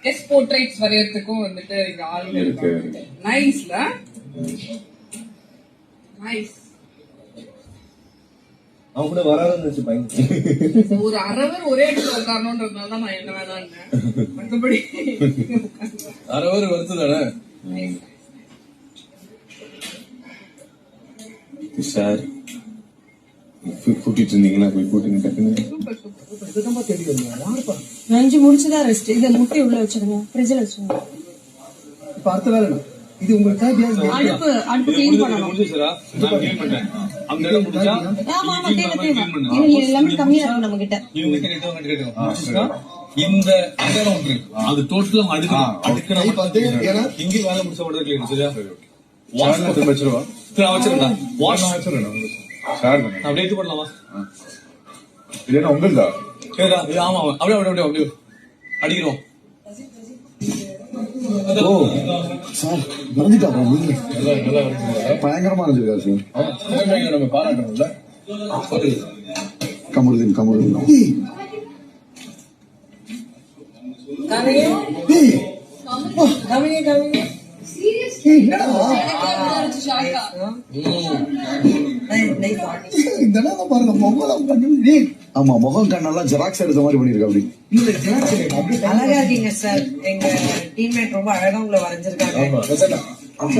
S portraits வரையறதுக்கும் வந்துட்டு இங்க ஆளுங்க இருக்கு. நைஸ்ல நைஸ். அவங்க கூட வராதுன்னு பயங்க ஒரு அரவர் ஒரே இடத்துல உட்காரணும்ன்றதுனால தான் நான் என்ன வேணான்னு மற்றபடி அரவர் வருத்துதானே சார் கூட்டிட்டு இருந்தீங்கன்னா போய் கூட்டிங்க டக்குன்னு. Super super. இதுதான் தெரியும் யாருப்பா நஞ்சு முடிச்சுதான் ரெஸ்ட். இதை முட்டை உள்ள வச்சிருங்க, ஃப்ரிட்ஜில் வச்சிருங்க. இப்ப அடுத்த வேலை என்ன? இது உங்களுக்கு அடுப்பு கிளீன் பண்ணணும். முடிஞ்சிச்சுரா நான் கிளீன் பண்றேன் அந்த இடம் முடிஞ்சா ஆமா ஆமா, தேவை எல்லாமே கம்மியா இருக்கு நம்ம கிட்ட. இவங்க கேட்டவங்க இந்த இடம் ஒன்று அது டோட்டலா அடுக்கணும் இங்க வேலை முடிச்ச உடனே கிளீன் சரியா வச்சிருவா வச்சிருந்தா வாஷ் சார் அப்படியே இது பண்ணலாமா இது என்ன உங்களுதா? ஆமா அப்படியே அப்படியே அப்படியே அடிக்கிறோம். ஓ சார் மறந்துட்டா பயங்கரமா இருந்துருக்கா சார். நம்ம பாராட்டணும்ல கமருதீன் கமருதீன் ஆமா முகம் கண்ணெல்லாம் ஜெராக்ஸ் எடுத்த மாதிரி பண்ணிருக்கா அப்படி. அழகா இருக்கீங்க சார். எங்க டீம்மேட் ரொம்ப அழகா உங்களை வரைஞ்சிருக்காங்க.